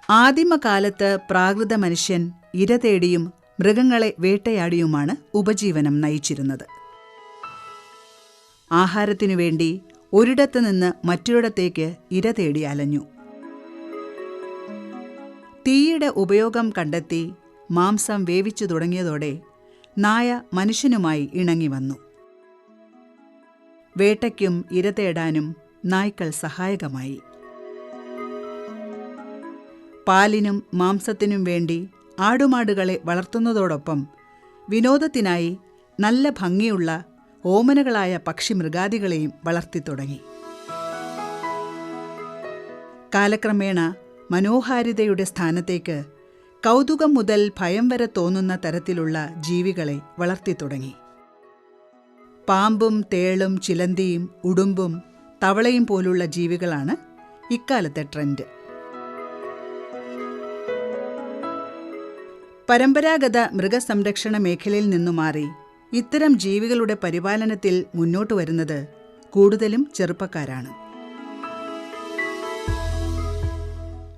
ആദിമകാലത്ത് പ്രാകൃത മനുഷ്യൻ ഇര തേടിയും മൃഗങ്ങളെ വേട്ടയാടിയുമാണ് ഉപജീവനം നയിച്ചിരുന്നത്. ആഹാരത്തിനു വേണ്ടി ഒരിടത്തു നിന്ന് മറ്റൊരിടത്തേക്ക് ഇര തേടി അലഞ്ഞു. തീയുടെ ഉപയോഗം കണ്ടെത്തി മാംസം വേവിച്ചു തുടങ്ങിയതോടെ നായ മനുഷ്യനുമായി ഇണങ്ങി വന്നു. വേട്ടയ്ക്കും ഇര തേടാനും നായ്ക്കൾ സഹായകമായി. പാലിനും മാംസത്തിനും വേണ്ടി ആടുമാടുകളെ വളർത്തുന്നതോടൊപ്പം വിനോദത്തിനായി നല്ല ഭംഗിയുള്ള ഓമനകളായ പക്ഷിമൃഗാദികളെയും വളർത്തിത്തുടങ്ങി. കാലക്രമേണ മനോഹാരിതയുടെ സ്ഥാനത്തേക്ക് കൗതുകം മുതൽ ഭയം വരെ തോന്നുന്ന തരത്തിലുള്ള ജീവികളെ വളർത്തിത്തുടങ്ങി. പാമ്പും തേളും ചിലന്തിയും ഉടുമ്പും തവളയും പോലുള്ള ജീവികളാണ് ഇക്കാലത്തെ ട്രെൻഡ്. പരമ്പരാഗത മൃഗസംരക്ഷണ മേഖലയിൽ നിന്നു മാറി ഇത്തരം ജീവികളുടെ പരിപാലനത്തിൽ മുന്നോട്ടു വരുന്നത് കൂടുതലും ചെറുപ്പക്കാരാണ്.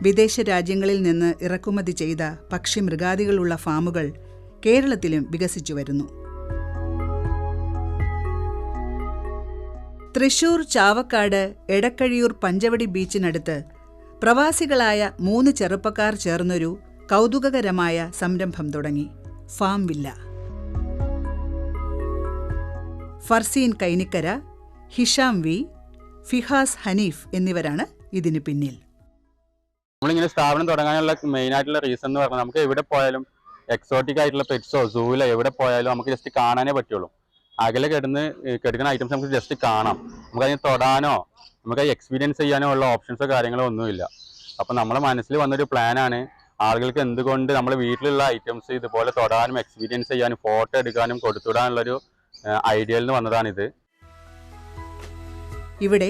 വിദേശ രാജ്യങ്ങളിൽ നിന്ന് ഇറക്കുമതി ചെയ്ത പക്ഷിമൃഗാദികളുള്ള ഫാമുകൾ കേരളത്തിലും വികസിച്ചു വരുന്നു. തൃശൂർ ചാവക്കാട് എടക്കഴിയൂർ പഞ്ചവടി ബീച്ചിനടുത്ത് പ്രവാസികളായ 3 ചെറുപ്പക്കാർ ചേർന്നൊരു കൗതുകകരമായ സംരംഭം തുടങ്ങി. Farm villa. Farseen Kainikkara, Hisham V, Fihas Haneef എന്നിവരാണ് ഇതിന് പിന്നിൽ. നമ്മളിങ്ങനെ സ്ഥാപനം തുടങ്ങാനുള്ള മെയിൻ ആയിട്ടുള്ള റീസൺ എന്ന് പറഞ്ഞാൽ നമുക്ക് എവിടെ പോയാലും എക്സോട്ടിക് ആയിട്ടുള്ള പെറ്റ്സോ സൂവിലോ എവിടെ പോയാലും നമുക്ക് ജസ്റ്റ് കാണാനേ പറ്റുള്ളൂ. അകലെ കിടക്കുന്ന ഐറ്റംസ് നമുക്ക് ജസ്റ്റ് കാണാം. നമുക്ക് അതിന് തൊടാനോ നമുക്ക് എക്സ്പീരിയൻസ് ചെയ്യാനോ ഉള്ള ഓപ്ഷൻസോ കാര്യങ്ങളോ ഒന്നുമില്ല. അപ്പം നമ്മുടെ മനസ്സിൽ വന്നൊരു പ്ലാനാണ് ആളുകൾക്ക് എന്തുകൊണ്ട് നമ്മുടെ വീട്ടിലുള്ള ഐറ്റംസ് ഇതുപോലെ തൊടാനും എക്സ്പീരിയൻസ് ചെയ്യാനും ഫോട്ടോ എടുക്കാനും കൊടുത്തുവിടാനുള്ളൊരു ഐഡിയയിൽ നിന്ന് വന്നതാണിത്. ഇവിടെ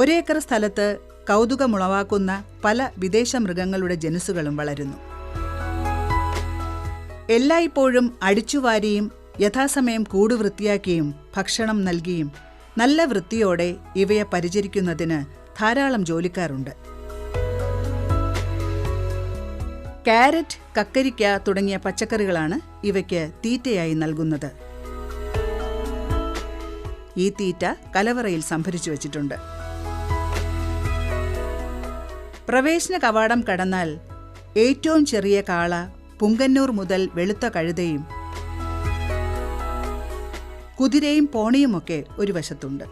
1 ഏക്കർ സ്ഥലത്ത് കൗതുകമുളവാക്കുന്ന പല വിദേശ മൃഗങ്ങളുടെ ജനുസുകളും വളരുന്നു. എല്ലായ്പ്പോഴും അടിച്ചുവാരിയും യഥാസമയം കൂട് വൃത്തിയാക്കിയും ഭക്ഷണം നൽകിയും നല്ല വൃത്തിയോടെ ഇവയെ പരിചരിക്കുന്നതിന് ധാരാളം ജോലിക്കാരുണ്ട്. കാരറ്റ്, കക്കരിക്ക തുടങ്ങിയ പച്ചക്കറികളാണ് ഇവയ്ക്ക് തീറ്റയായി നൽകുന്നത്. ഈ തീറ്റ കലവറയിൽ സംഭരിച്ചു വച്ചിട്ടുണ്ട്. പ്രവേശന കവാടം കടന്നാൽ ഏറ്റവും ചെറിയ കാള പുങ്കന്നൂർ മുതൽ വെളുത്ത കഴുതയും കുതിരയും പോണിയുമൊക്കെ ഒരു വശത്തുണ്ട്.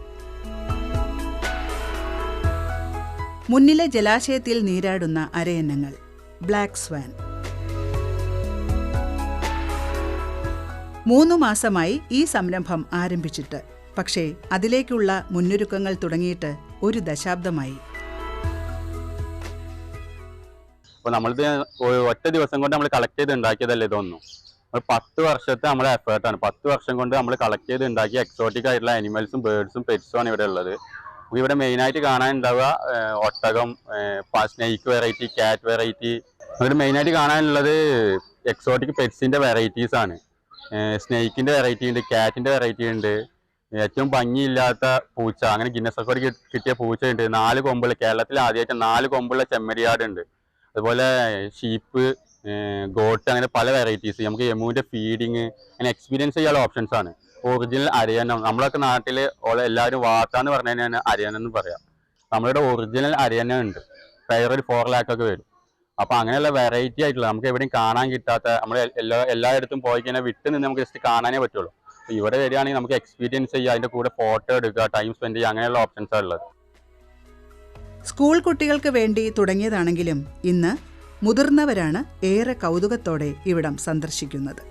മുന്നിലെ ജലാശയത്തിൽ നീരാടുന്ന അരയന്നങ്ങൾ, ബ്ലാക്ക് സ്വാൻ. 3 മാസമായി ഈ സംരംഭം ആരംഭിച്ചിട്ട്. പക്ഷേ അതിലേക്കുള്ള മുന്നൊരുക്കങ്ങൾ തുടങ്ങിയിട്ട് 1 ദശാബ്ദമായി. അപ്പോൾ നമ്മളിത് ഒറ്റ ദിവസം കൊണ്ട് നമ്മൾ കളക്ട് ചെയ്ത് ഉണ്ടാക്കിയതല്ലേ ഇതൊന്നും. 10 വർഷത്തെ നമ്മുടെ എഫേർട്ടാണ്. 10 വർഷം കൊണ്ട് നമ്മൾ കളക്ട് ചെയ്ത് ഉണ്ടാക്കിയ എക്സോട്ടിക് ആയിട്ടുള്ള അനിമൽസും ബേർഡ്സും പെറ്റ്സും ആണ് ഇവിടെ ഉള്ളത്. ഇവിടെ മെയിനായിട്ട് കാണാനുണ്ടാവുക ഒട്ടകം, സ്നേക്ക് വെറൈറ്റി, ക്യാറ്റ് വെറൈറ്റി. ഇവിടെ മെയിനായിട്ട് കാണാനുള്ളത് എക്സോട്ടിക് പെറ്റ്സിൻ്റെ വെറൈറ്റീസ് ആണ്. സ്നേക്കിൻ്റെ വെറൈറ്റി ഉണ്ട്, ക്യാറ്റിൻ്റെ വെറൈറ്റി ഉണ്ട്, ഏറ്റവും ഭംഗിയില്ലാത്ത പൂച്ച, അങ്ങനെ ഗിന്നസ് റെക്കോർഡ് കിട്ടിയ പൂച്ചയുണ്ട്, 4 കൊമ്പുള്ള, കേരളത്തിൽ ആദ്യമായിട്ട് 4 കൊമ്പുള്ള ചെമ്മരിയാടുണ്ട്. അതുപോലെ ഷീപ്പ്, ഗോട്ട്, അങ്ങനെ പല വെറൈറ്റീസ്. നമുക്ക് എമുവിൻ്റെ ഫീഡിങ് അങ്ങനെ എക്സ്പീരിയൻസ് ചെയ്യാനുള്ള ഓപ്ഷൻസ് ആണ്. ഒറിജിനൽ അരിയന്നം, നമ്മളൊക്കെ നാട്ടിൽ എല്ലാവരും വാത്താന്ന് പറഞ്ഞു കഴിഞ്ഞാൽ അരിയന്നം എന്ന് പറയാം. നമ്മളുടെ ഒറിജിനൽ അരിയന്നം ഉണ്ട്. പെയർ ഒരു 4 lakh ഒക്കെ വരും. അപ്പോൾ അങ്ങനെയുള്ള വെറൈറ്റി ആയിട്ടുള്ള നമുക്ക് എവിടെയും കാണാൻ കിട്ടാത്ത, നമ്മൾ എല്ലായിടത്തും പോയി കഴിഞ്ഞാൽ വിട്ട് നിന്ന് നമുക്ക് ജസ്റ്റ് കാണാനേ പറ്റുള്ളൂ. അപ്പോൾ ഇവിടെ വരികയാണെങ്കിൽ നമുക്ക് എക്സ്പീരിയൻസ് ചെയ്യുക, അതിൻ്റെ കൂടെ ഫോട്ടോ എടുക്കുക, ടൈം സ്പെൻഡ് ചെയ്യുക, അങ്ങനെയുള്ള ഓപ്ഷൻസാണ് ഉള്ളത്. സ്കൂൾ കുട്ടികൾക്ക് വേണ്ടി തുടങ്ങിയതാണെങ്കിലും ഇന്ന് മുതിർന്നവരാണ് ഏറെ കൗതുകത്തോടെ ഇവിടം സന്ദർശിക്കുന്നത്.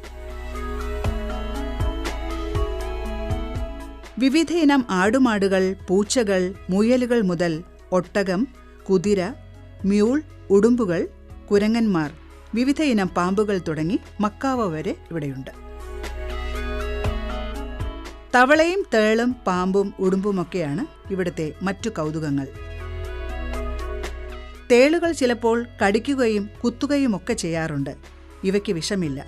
വിവിധയിനം ആടുമാടുകൾ, പൂച്ചകൾ, മുയലുകൾ മുതൽ ഒട്ടകം, കുതിര, മ്യൂൾ, ഉടുമ്പുകൾ, കുരങ്ങന്മാർ, വിവിധയിനം പാമ്പുകൾ തുടങ്ങി മക്കാവ വരെ ഇവിടെയുണ്ട്. തവളയും തേളും പാമ്പും ഉടുമ്പുമൊക്കെയാണ് ഇവിടുത്തെ മറ്റു കൗതുകങ്ങൾ. തേളുകൾ ചിലപ്പോൾ കടിക്കുകയും കുത്തുകയുമൊക്കെ ചെയ്യാറുണ്ട്. ഇവയ്ക്ക് വിഷമില്ല.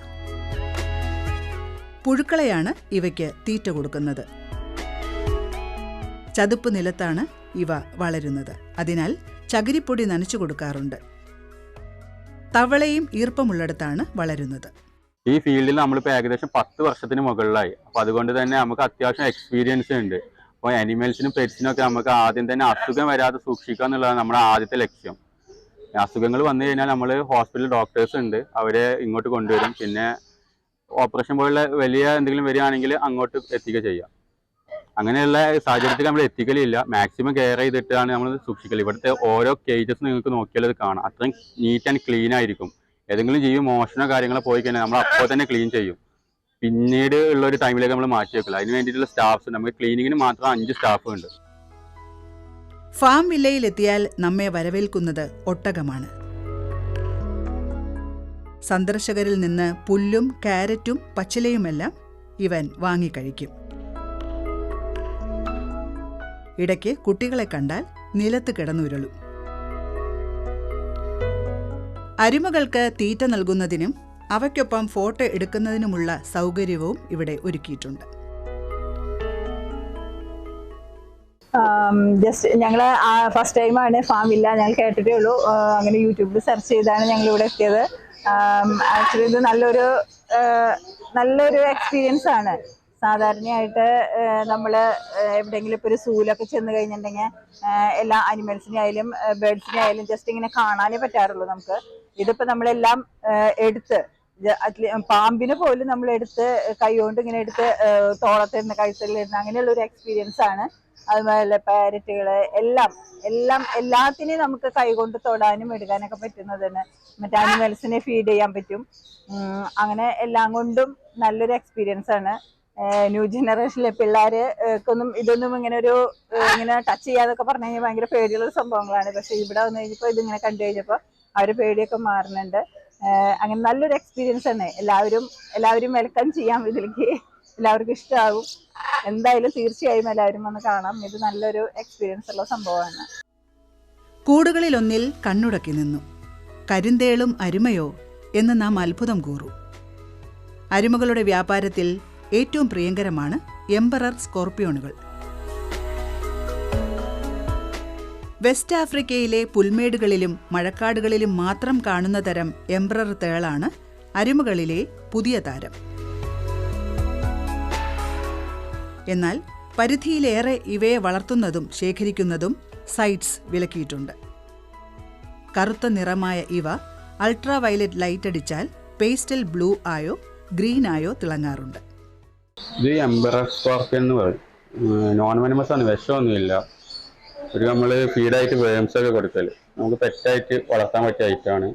പുഴുക്കളെയാണ് ഇവയ്ക്ക് തീറ്റ കൊടുക്കുന്നത്. ചതുപ്പ് നിലത്താണ് ഇവ വളരുന്നത്. അതിനാൽ ചകിരിപ്പൊടി നനച്ചു കൊടുക്കാറുണ്ട്. തവളയും ഈർപ്പമുള്ളിടത്താണ് വളരുന്നത്. ഈ ഫീൽഡിൽ നമ്മളിപ്പോൾ ഏകദേശം 10 വർഷത്തിന് മുകളിലായി. അപ്പോൾ അതുകൊണ്ട് തന്നെ നമുക്ക് അത്യാവശ്യം എക്സ്പീരിയൻസ് ഉണ്ട്. അപ്പോൾ അനിമൽസിനും പെറ്റ്സിനും ഒക്കെ നമുക്ക് ആദ്യം തന്നെ അസുഖം വരാതെ സൂക്ഷിക്കുക എന്നുള്ളതാണ് നമ്മുടെ ആദ്യത്തെ ലക്ഷ്യം. അസുഖങ്ങൾ വന്നു കഴിഞ്ഞാൽ നമ്മൾ ഹോസ്പിറ്റൽ ഡോക്ടേഴ്സ് ഉണ്ട്, അവരെ ഇങ്ങോട്ട് കൊണ്ടുവരും. പിന്നെ ഓപ്പറേഷൻ പോലുള്ള വലിയ എന്തെങ്കിലും വരികയാണെങ്കിൽ അങ്ങോട്ട് എത്തിക്കുക ചെയ്യാം. അങ്ങനെയുള്ള സാഹചര്യത്തിൽ നമ്മൾ എത്തിക്കലില്ല. മാക്സിമം കെയർ ചെയ്തിട്ടാണ് നമ്മൾ സൂക്ഷിക്കൽ. ഇവിടുത്തെ ഓരോ കേജസ് നിങ്ങൾക്ക് നോക്കിയാൽ അത് കാണാം. അത്രയും നീറ്റ് ആൻഡ് ക്ലീൻ ആയിരിക്കും. ഏതെങ്കിലും ജീവി മോഷണോ കാര്യങ്ങളോ പോയി കഴിഞ്ഞാൽ നമ്മൾ അപ്പോൾ തന്നെ ക്ലീൻ ചെയ്യും. പിന്നീട് ഉള്ള ഒരു ടൈമിലേക്ക് നമ്മൾ മാറ്റി വെക്കില്ല. അതിന് വേണ്ടിയിട്ടുള്ള സ്റ്റാഫ്സ്, നമുക്ക് ക്ലീനിങ്ങിന് മാത്രം 5 സ്റ്റാഫ് ഉണ്ട്. ഫാം വില്ലയിലെത്തിയാൽ നമ്മെ വരവേൽക്കുന്നത് ഒട്ടകമാണ്. സന്ദർശകരിൽ നിന്ന് പുല്ലും കാരറ്റും പച്ചിലയുമെല്ലാം ഇവൻ വാങ്ങിക്കഴിക്കും. ഇടയ്ക്ക് കുട്ടികളെ കണ്ടാൽ നിലത്ത് കിടന്നുരുളും. അരുമകൾക്ക് തീറ്റ നൽകുന്നതിനും അവയ്ക്കൊപ്പം ഫോട്ടോ എടുക്കുന്നതിനുമുള്ള സൗകര്യവും ഇവിടെ ഒരുക്കിയിട്ടുണ്ട്. ജസ്റ്റ് ഞങ്ങൾ ഫസ്റ്റ് ടൈമാണ് ഫാം വില്ല, ഞങ്ങൾ കേട്ടിട്ടേ ഉള്ളൂ. അങ്ങനെ യൂട്യൂബിൽ സെർച്ച് ചെയ്താണ് ഞങ്ങൾ ഇവിടെ എത്തിയത്. ആക്ച്വലി ഇത് നല്ലൊരു എക്സ്പീരിയൻസ് ആണ്. സാധാരണയായിട്ട് നമ്മൾ എവിടെയെങ്കിലും ഇപ്പോൾ ഒരു സൂലൊക്കെ ചെന്ന് കഴിഞ്ഞിട്ടുണ്ടെങ്കിൽ എല്ലാ അനിമൽസിനെ ആയാലും ബേർഡ്സിനെ ആയാലും ജസ്റ്റ് ഇങ്ങനെ കാണാനേ പറ്റാറുള്ളൂ നമുക്ക്. ഇതിപ്പോൾ നമ്മളെല്ലാം എടുത്ത്, പാമ്പിനെ പോലും നമ്മൾ എടുത്ത് കൈകൊണ്ട് ഇങ്ങനെ എടുത്ത് തോളത്തിരുന്ന് കഴുത്തലിരുന്ന് അങ്ങനെയുള്ള ഒരു എക്സ്പീരിയൻസ് ആണ്. അതുപോലെ പാരറ്റുകള് എല്ലാത്തിനെയും നമുക്ക് കൈകൊണ്ട് തൊടാനും എടുക്കാനൊക്കെ പറ്റുന്നതാണ്. മറ്റേ അനിമൽസിനെ ഫീഡ് ചെയ്യാൻ പറ്റും. അങ്ങനെ എല്ലാം കൊണ്ടും നല്ലൊരു എക്സ്പീരിയൻസ് ആണ്. ന്യൂ ജനറേഷനിലെ പിള്ളേർക്കൊന്നും ഇതൊന്നും ഇങ്ങനെ ടച്ച് ചെയ്യാതൊക്കെ പറഞ്ഞു കഴിഞ്ഞാൽ ഭയങ്കര പേടിയുള്ള സംഭവങ്ങളാണ്. പക്ഷെ ഇവിടെ വന്നു കഴിഞ്ഞപ്പോൾ ഇതിങ്ങനെ കണ്ടു കഴിഞ്ഞപ്പോൾ അവര് പേടിയൊക്കെ മാറുന്നുണ്ട്. അങ്ങനെ നല്ലൊരു എക്സ്പീരിയൻസ് തന്നെ. എല്ലാവരും വെൽക്കം ചെയ്യാം. ഇതിലേക്ക് എല്ലാവർക്കും ഇഷ്ടമാകും. എന്തായാലും തീർച്ചയായും എല്ലാവരും വന്ന് കാണാം. ഇത് നല്ലൊരു എക്സ്പീരിയൻസ് ഉള്ള സംഭവമാണ്. കൂടുകളിലൊന്നിൽ കണ്ണുടക്കി നിന്നു. കരിന്തേളും അരുമയോ എന്ന് നാം അത്ഭുതം കൂറൂ. അരുമകളുടെ വ്യാപാരത്തിൽ ഏറ്റവും പ്രിയങ്കരമാണ് എംപറർ സ്കോർപ്പിയോണുകൾ. വെസ്റ്റ് ആഫ്രിക്കയിലെ പുൽമേടുകളിലും മഴക്കാടുകളിലും മാത്രം കാണുന്ന തരം എംപറർ തേളാണ് അരുമകളിലെ പുതിയ താരം. എന്നാൽ പരിധിയിലേറെ ഇവയെ വളർത്തുന്നതും ശേഖരിക്കുന്നതും സൈറ്റ്സ് വിലക്കിയിട്ടുണ്ട്. കറുത്ത നിറമായ ഇവ അൾട്രാ വയലറ്റ് ലൈറ്റ് അടിച്ചാൽ പേസ്റ്റൽ ബ്ലൂ ആയോ ഗ്രീൻ ആയോ തിളങ്ങാറുണ്ട്. ഇത് എംപറർ സ്കോർപ്പിയൻ എന്ന് പറയും. നോൺ വെനമസ് ആണ്, വിഷമൊന്നുമില്ല. ഒരു നമ്മൾ ഫീഡായിട്ട് വേംസ് ഒക്കെ കൊടുക്കൽ, നമുക്ക് പെറ്റായിട്ട് വളർത്താൻ പറ്റിയ ഐറ്റമാണ്.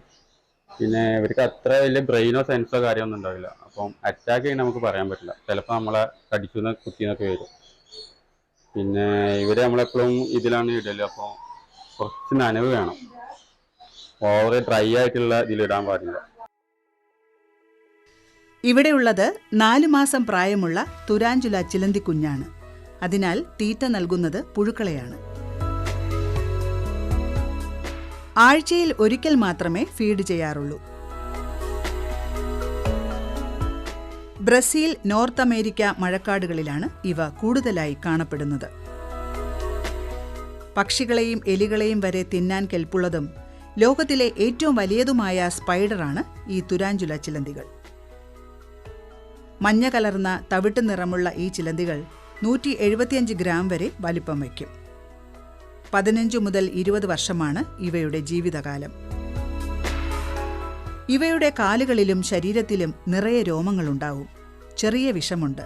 പിന്നെ ഇവർക്ക് അത്ര വലിയ ബ്രെയിനോ സെൻസോ കാര്യമൊന്നും ഉണ്ടാവില്ല. അപ്പം അറ്റാക്ക് ചെയ്യാൻ നമുക്ക് പറയാൻ പറ്റില്ല. ചിലപ്പോൾ നമ്മളെ കടിക്കുന്ന കുത്തിന്നൊക്കെ വരും. പിന്നെ ഇവരെ നമ്മളെപ്പോഴും ഇതിലാണ് ഇടല്. അപ്പോൾ കുറച്ച് നനവ് വേണം. ഓവർ ഡ്രൈ ആയിട്ടുള്ള ഇതിലിടാൻ പാടില്ല. ഇവിടെയുള്ളത് 4 മാസം പ്രായമുള്ള തുരാഞ്ചുല ചിലന്തി കുഞ്ഞാണ്. അതിനാൽ തീറ്റ നൽകുന്നത് പുഴുക്കളെയാണ്. ആഴ്ചയിൽ ഒരിക്കൽ മാത്രമേ ഫീഡ് ചെയ്യാറുള്ളൂ. ബ്രസീൽ, നോർത്ത് അമേരിക്ക മഴക്കാടുകളിലാണ് ഇവ കൂടുതലായി കാണപ്പെടുന്നത്. പക്ഷികളെയും എലികളെയും വരെ തിന്നാൻ കെൽപ്പുള്ളതും ലോകത്തിലെ ഏറ്റവും വലിയതുമായ സ്പൈഡറാണ് ഈ തുരാഞ്ചുല ചിലന്തികൾ. മഞ്ഞ കലർന്ന തവിട്ട് നിറമുള്ള ഈ ചിലന്തികൾ 175 ഗ്രാം വരെ വലിപ്പം വയ്ക്കും. 15 മുതൽ 20 വർഷമാണ് ഇവയുടെ ജീവിതകാലം. ഇവയുടെ കാലുകളിലും ശരീരത്തിലും നിറയെ രോമങ്ങളുണ്ടാവും. ചെറിയ വിഷമുണ്ട്.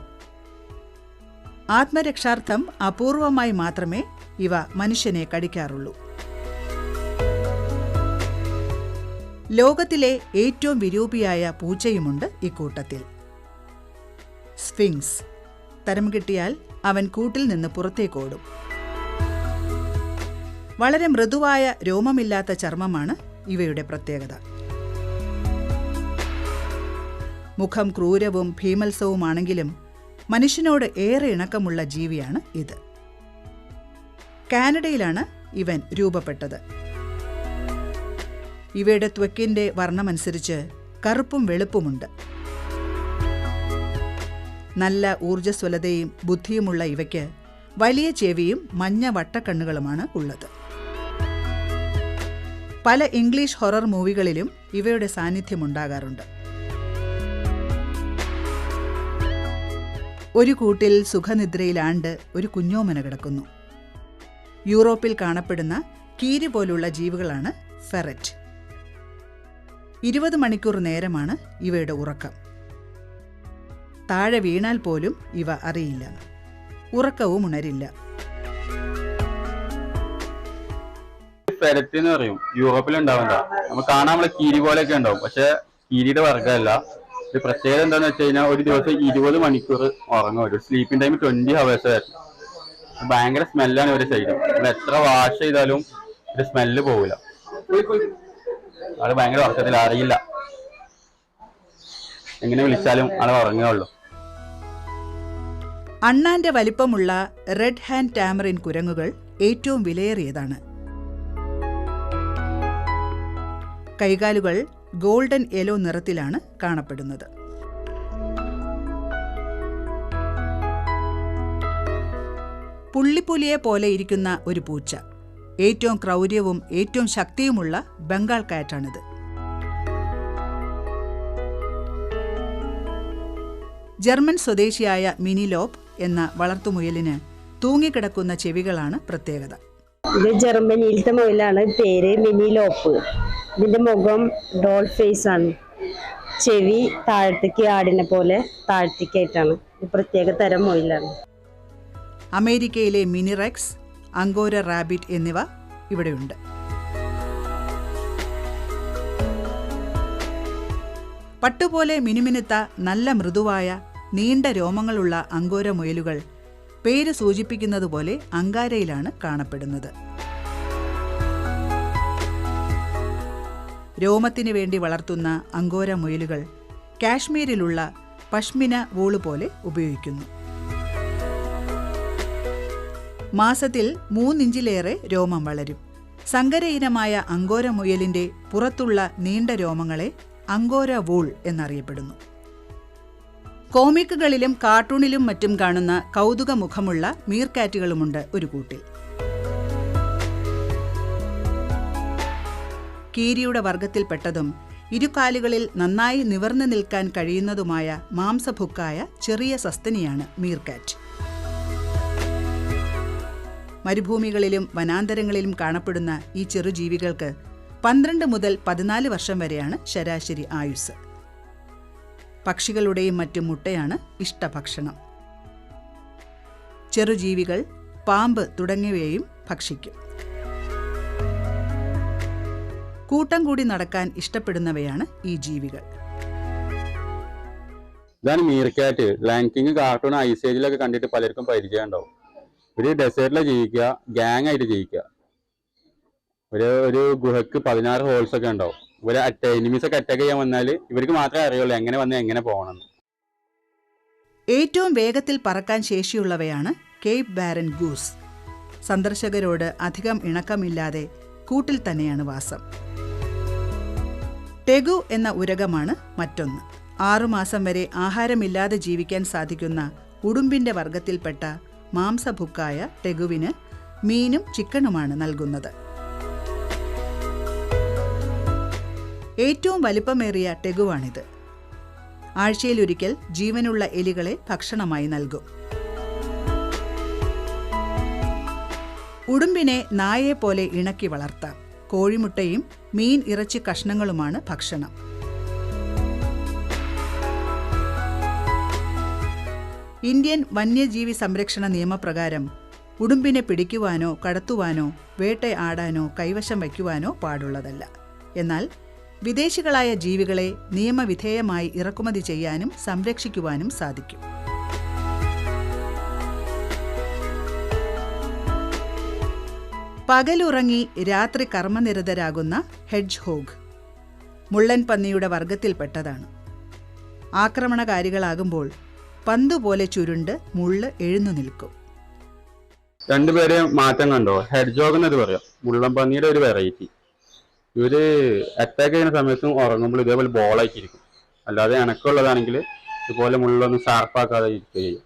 ആത്മരക്ഷാർത്ഥം അപൂർവമായി മാത്രമേ ഇവ മനുഷ്യനെ കടിക്കാറുള്ളൂ. ലോകത്തിലെ ഏറ്റവും വിരൂപിയായ പൂച്ചയുമുണ്ട് ഇക്കൂട്ടത്തിൽ. സ്ഫിങ്സ്. തരം കിട്ടിയാൽ അവൻ കൂട്ടിൽ നിന്ന് പുറത്തേക്കോടും. വളരെ മൃദുവായ രോമമില്ലാത്ത ചർമ്മമാണ് ഇവയുടെ പ്രത്യേകത. മുഖം ക്രൂരവും ഭീമത്സവുമാണെങ്കിലും മനുഷ്യനോട് ഏറെ ഇണക്കമുള്ള ജീവിയാണ് ഇത്. കാനഡയിലാണ് ഇവൻ രൂപപ്പെട്ടത്. ഇവയുടെ ത്വക്കിന്റെ വർണ്ണമനുസരിച്ച് കറുപ്പും വെളുപ്പുമുണ്ട്. നല്ല ഊർജ്ജസ്വലതയും ബുദ്ധിയുമുള്ള ഇവയ്ക്ക് വലിയ ചെവിയും മഞ്ഞ വട്ടക്കണ്ണുകളുമാണ് ഉള്ളത്. പല ഇംഗ്ലീഷ് ഹൊറർ മൂവികളിലും ഇവയുടെ സാന്നിധ്യമുണ്ടാകാറുണ്ട്. ഒരു കൂട്ടിൽ സുഖനിദ്രയിലാണ്ട് ഒരു കുഞ്ഞോമന കിടക്കുന്നു. യൂറോപ്പിൽ കാണപ്പെടുന്ന കീരി പോലുള്ള ജീവികളാണ് ഫെററ്റ്. 20 മണിക്കൂർ നേരമാണ് ഇവയുടെ ഉറക്കം. താഴെ വീണാൽ പോലും ഇവ അറിയില്ല. ഉറക്കവും ഉണരില്ല. ഫെററ്റ് എന്ന് പറയും, യൂറോപ്പിൽ ഉണ്ടാവണ്ട. നമുക്ക് കാണാൻ നമ്മളെ കീരി പോലെയൊക്കെ ഉണ്ടാവും, പക്ഷെ കീരിയുടെ വർഗ്ഗമല്ല. ഇത് പ്രത്യേകത എന്താന്ന് വെച്ച് കഴിഞ്ഞാൽ ഒരു ദിവസം 20 മണിക്കൂർ ഉറങ്ങും. ഒരു സ്ലീപ്പിംഗ് ടൈം 20 hours ആയിരുന്നു. ഭയങ്കര സ്മെല്ലാണ് ഇവരുടെ ശരീരം. നമ്മൾ എത്ര വാഷ് ചെയ്താലും ഒരു സ്മെല്ല് പോകില്ല. ആള് ഭയങ്കര ഉറക്കത്തിൽ അറിയില്ല, എങ്ങനെ വിളിച്ചാലും ആളെ ഉറങ്ങുകയുള്ളൂ. അണ്ണാന്റെ വലിപ്പമുള്ള റെഡ് ഹാൻഡ് ടാമറിൻ കുരങ്ങുകൾ ഏറ്റവും വിലയേറിയതാണ്. കൈകാലുകൾ ഗോൾഡൻ യെല്ലോ നിറത്തിലാണ് കാണപ്പെടുന്നത്. പുള്ളിപ്പുലിയെ പോലെ ഇരിക്കുന്ന ഒരു പൂച്ച. ഏറ്റവും ക്രൗര്യവും ഏറ്റവും ശക്തിയുമുള്ള ബംഗാൾ കാറ്റാണിത്. ജർമ്മൻ സ്വദേശിയായ മിനിലോപ്പ് എന്ന വളർത്തുമുയലിന് തൂങ്ങിക്കിടക്കുന്ന ചെവികളാണ് പ്രത്യേകത. ഇത് ജർമ്മനിയിലത്തെ മുയലാണ്. പേര് മിനിലോപ്പ്. ഇതിന്റെ മുഖം ഡോൾ ഫേസ് ആണ്. ചെവി താഴത്തേക്ക് ആടിനെ പോലെ താഴത്തേക്കായിട്ടാണ്. ഇത് പ്രത്യേക തരം മുയലാണ്. അമേരിക്കയിലെ മിനിറെക്സ്, അങ്കോര റാബിറ്റ് എന്നിവ ഇവിടെയുണ്ട്. പട്ടുപോലെ മിനുമിനുത്ത നല്ല മൃദുവായ നീണ്ട രോമങ്ങളുള്ള അങ്കോര മുയലുകൾ പേര് സൂചിപ്പിക്കുന്നതുപോലെ അങ്കാരയിലാണ് കാണപ്പെടുന്നത്. രോമത്തിന് വേണ്ടി വളർത്തുന്ന അങ്കോര മുയലുകൾ കാശ്മീരിലുള്ള പഷ്മിന വൂള് പോലെ ഉപയോഗിക്കുന്നു. മാസത്തിൽ 3 ഇഞ്ചിലേറെ രോമം വളരും. സങ്കര ഇനമായ അങ്കോര മുയലിന്റെ പുറത്തുള്ള നീണ്ട രോമങ്ങളെ അങ്കോര വൂൾ എന്നറിയപ്പെടുന്നു. കോമിക്കുകളിലും കാർട്ടൂണിലും മറ്റും കാണുന്ന കൗതുക മുഖമുള്ള മീർക്കാറ്റുകളുമുണ്ട് ഒരു കൂട്ടിൽ. കീരിയുടെ വർഗത്തിൽപ്പെട്ടതും ഇരുകാലുകളിൽ നന്നായി നിവർന്നു നിൽക്കാൻ കഴിയുന്നതുമായ മാംസഭുക്കായ ചെറിയ സസ്തനിയാണ് മീർക്കാറ്റ്. മരുഭൂമികളിലും വനാന്തരങ്ങളിലും കാണപ്പെടുന്ന ഈ ചെറുജീവികൾക്ക് 12 മുതൽ 14 വർഷം വരെയാണ് ശരാശരി ആയുസ്. പക്ഷികളുടെയും മറ്റും മുട്ടയാണ് ഇഷ്ടഭക്ഷണം. ചെറുജീവികൾ, പാമ്പ് തുടങ്ങിയവയെയും ഭക്ഷിക്കും. കൂട്ടം കൂടി നടക്കാൻ ഇഷ്ടപ്പെടുന്നവയാണ് ഈ ജീവികൾ. ഇതാണ് മീർക്കാറ്റ്. ലയൺ കിങ്, കാർട്ടൂൺ, ഐസേജിലൊക്കെ കണ്ടിട്ട് പലർക്കും പരിചയം ഉണ്ടാവും. ഇവര് ഡെസേർട്ടിലാണ് ജീവിക്കുക, ഗ്യാങ് ആയിട്ട് ജീവിക്കുക. ഒരു ഗുഹക്ക് 16 ഹോൾസ് ഒക്കെ ഉണ്ടാവും. ഇവര് എനിമീസ് ഒക്കെ അറ്റാക്ക് ചെയ്യാൻ വന്നാൽ ഇവർക്ക് മാത്രമേ അറിയുള്ളൂ എങ്ങനെ വന്ന് എങ്ങനെ പോകണമെന്ന്. ഏറ്റവും വേഗത്തിൽ പറക്കാൻ ശേഷിയുള്ളവയാണ് കേപ്പ് ബാരൻ ഗൂസ്. സന്ദർശകരോട് അധികം ഇണക്കമില്ലാതെ കൂട്ടിൽ തന്നെയാണ് വാസം. ടെഗു എന്ന ഉരകമാണ് മറ്റൊന്ന്. 6 മാസം വരെ ആഹാരമില്ലാതെ ജീവിക്കാൻ സാധിക്കുന്ന ഉടുമ്പിന്റെ വർഗത്തിൽപ്പെട്ട മാംസഭുക്കായ ടെഗുവിന് മീനും ചിക്കനുമാണ് നൽകുന്നത്. ഏറ്റവും വലിപ്പമേറിയ ടെഗുവാണിത്. ആഴ്ചയിലൊരിക്കൽ ജീവനുള്ള എലികളെ ഭക്ഷണമായി നൽകും. ഉടുമ്പിനെ നായയെപ്പോലെ ഇണക്കി വളർത്താം. കോഴിമുട്ടയും മീൻ ഇറച്ചി കഷ്ണങ്ങളുമാണ് ഭക്ഷണം. ഇന്ത്യൻ വന്യജീവി സംരക്ഷണ നിയമപ്രകാരം ഉടുമ്പിനെ പിടിക്കുവാനോ കടത്തുവാനോ വേട്ടയാടാനോ കൈവശം വയ്ക്കുവാനോ പാടുള്ളതല്ല. എന്നാൽ വിദേശികളായ ജീവികളെ നിയമവിധേയമായി ഇറക്കുമതി ചെയ്യാനും സംരക്ഷിക്കുവാനും സാധിക്കും. പകലുറങ്ങി രാത്രി കർമ്മനിരതരാകുന്ന ഹെഡ്ജ് ഹോഗ് മുള്ളൻ പന്നിയുടെ വർഗത്തിൽപ്പെട്ടതാണ്. ആക്രമണകാരികളാകുമ്പോൾ പന്തുപോലെ ചുരുണ്ട് മുള്ള് എഴുന്നു നിൽക്കും. രണ്ടുപേരെ മാറ്റം കണ്ടോ? ഹെഡ്ജോഗ് എന്നത് പറയാം, മുള്ളൻ പന്നിയുടെ ഒരു വെറൈറ്റി. ഇവര് അറ്റാക്ക് ചെയ്യുന്ന സമയത്തും ഉറങ്ങുമ്പോൾ ഇതേപോലെ ബോളായിട്ടിരിക്കും. അല്ലാതെ ഇണക്കമുള്ളതാണെങ്കിൽ ഇതുപോലെ മുള്ളൊന്നും ഷാർപ്പാക്കാതെ ഇരിക്കുക ചെയ്യും.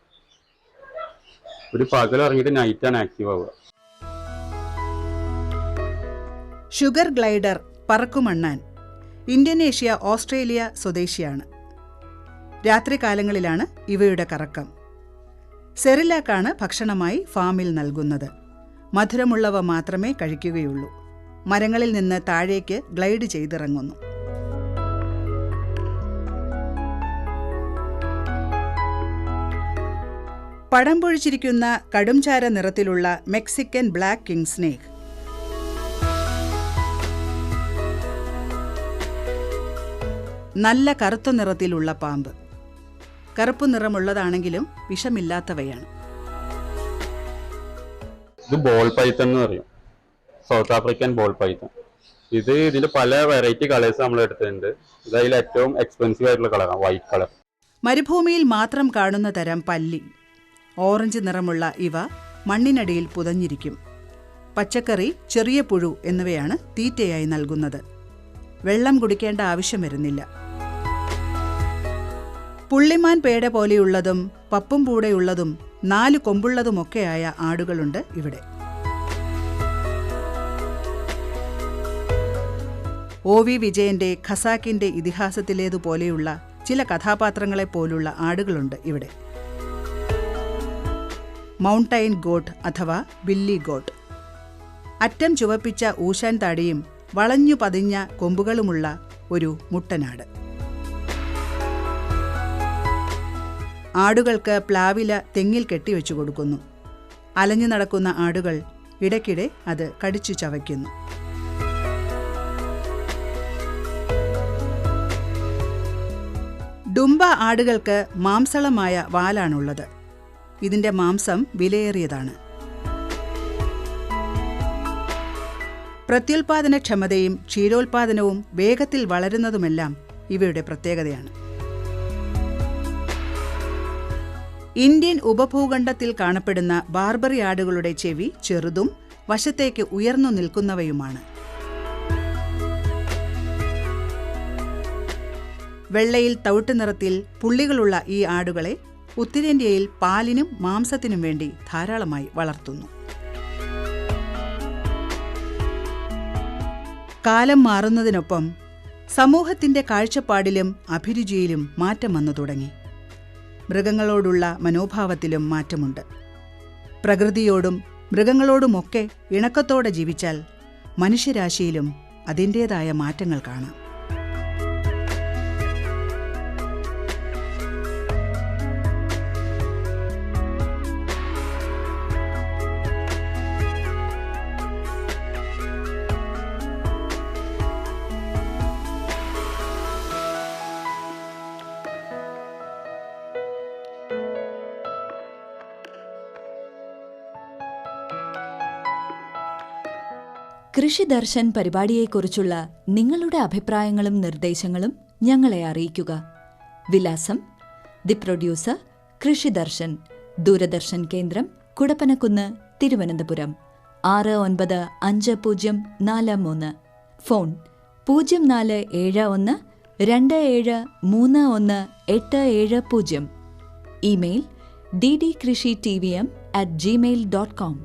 ഒരു പകൽ ഇറങ്ങിയിട്ട് നൈറ്റാണ് ആക്റ്റീവ് ആവുക. ഷുഗർ ഗ്ലൈഡർ പറക്കുമണ്ണാൻ ഇന്തോനേഷ്യ, ഓസ്ട്രേലിയ സ്വദേശിയാണ്. രാത്രികാലങ്ങളിലാണ് ഇവയുടെ കറക്കം. സെറിലാക്കാണ് ഭക്ഷണമായി ഫാമിൽ നൽകുന്നത്. മധുരമുള്ളവ മാത്രമേ കഴിക്കുകയുള്ളൂ. മരങ്ങളിൽ നിന്ന് താഴേക്ക് ഗ്ലൈഡ് ചെയ്തിറങ്ങുന്നു. പടം പൊഴിച്ചിരിക്കുന്ന കടുംചാര നിറത്തിലുള്ള മെക്സിക്കൻ ബ്ലാക്ക് കിങ് സ്നേക്ക്. നല്ല കറുത്ത നിറത്തിലുള്ള പാമ്പ്. കറുപ്പ് നിറമുള്ളതാണെങ്കിലും വിഷമില്ലാത്തവയാണ്. ഇത് ബോൾ പൈത്തൺ എന്ന് പറയും, സൗത്ത് ആഫ്രിക്കൻ ബോൾ പൈത്തൺ. ഇതിൽ പല വെറൈറ്റി കളേഴ്സ് നമ്മൾ എടുത്തിട്ടുണ്ട്. ഇത് അതിൽ ഏറ്റവും എക്സ്പെൻസീവ് ആയിട്ടുള്ള കളറാണ് വൈറ്റ് കളർ. മരുഭൂമിയിൽ മാത്രം കാണുന്ന തരം പല്ലി. ഓറഞ്ച് നിറമുള്ള ഇവ മണ്ണിനടിയിൽ പുതഞ്ഞിരിക്കും. പച്ചക്കറി, ചെറിയ പുഴു എന്നിവയാണ് തീറ്റയായി നൽകുന്നത്. വെള്ളം കുടിക്കേണ്ട ആവശ്യം വരുന്നില്ല. പുള്ളിമാൻ പേട പോലെയുള്ളതും പപ്പും പൂടെയുള്ളതും 4 കൊമ്പുള്ളതുമൊക്കെയായ ആടുകളുണ്ട് ഇവിടെ. OV വിജയന്റെ ഖസാക്കിന്റെ ഇതിഹാസത്തിലേതുപോലെയുള്ള ചില കഥാപാത്രങ്ങളെപ്പോലുള്ള ആടുകളുണ്ട് ഇവിടെ. മൗണ്ടൈൻ ഗോട്ട് അഥവാ ബില്ലി ഗോട്ട്. അറ്റം ചുവപ്പിച്ച ഊശാൻ താടിയും വളഞ്ഞു പതിഞ്ഞ കൊമ്പുകളുമുള്ള ഒരു മുട്ടനാട്. ആടുകൾക്ക് പ്ലാവില തെങ്ങിൽ കെട്ടിവെച്ചു കൊടുക്കുന്നു. അലഞ്ഞു നടക്കുന്ന ആടുകൾ ഇടയ്ക്കിടെ അത് കടിച്ചു ചവയ്ക്കുന്നു. ഡുംബ ആടുകൾക്ക് മാംസളമായ വാലാണുള്ളത്. ഇതിന്റെ മാംസം വിലയേറിയതാണ്. പ്രത്യുൽപാദനക്ഷമതയും ക്ഷീരോത്പാദനവും വേഗത്തിൽ വളരുന്നതുമെല്ലാം ഇവയുടെ പ്രത്യേകതയാണ്. ഇന്ത്യൻ ഉപഭൂഖണ്ഡത്തിൽ കാണപ്പെടുന്ന ബാർബറി ആടുകളുടെ ചെവി ചെറുതും വശത്തേക്ക് ഉയർന്നു നിൽക്കുന്നവയുമാണ്. വെള്ളയിൽ തവിട്ട് നിറത്തിൽ പുള്ളികളുള്ള ഈ ആടുകളെ ഉത്തരേന്ത്യയിൽ പാലിനും മാംസത്തിനും വേണ്ടി ധാരാളമായി വളർത്തുന്നു. കാലം മാറുന്നതിനൊപ്പം സമൂഹത്തിന്റെ കാഴ്ചപ്പാടിലും അഭിരുചിയിലും മാറ്റം വന്നു തുടങ്ങി. മൃഗങ്ങളോടുള്ള മനോഭാവത്തിലും മാറ്റമുണ്ട്. പ്രകൃതിയോടും മൃഗങ്ങളോടുമൊക്കെ ഇണക്കത്തോടെ ജീവിച്ചാൽ മനുഷ്യരാശിയിലും അതിൻ്റേതായ മാറ്റങ്ങൾ കാണാം. കൃഷി ദർശൻ പരിപാടിയെക്കുറിച്ചുള്ള നിങ്ങളുടെ അഭിപ്രായങ്ങളും നിർദ്ദേശങ്ങളും ഞങ്ങളെ അറിയിക്കുക. വിലാസം: ദി പ്രൊഡ്യൂസർ, കൃഷി ദർശൻ, ദൂരദർശൻ കേന്ദ്രം, Kudappanakunnu, Thiruvananthapuram 695043. Phone 0471 27318770. Email ddkrishitv@gmail.com.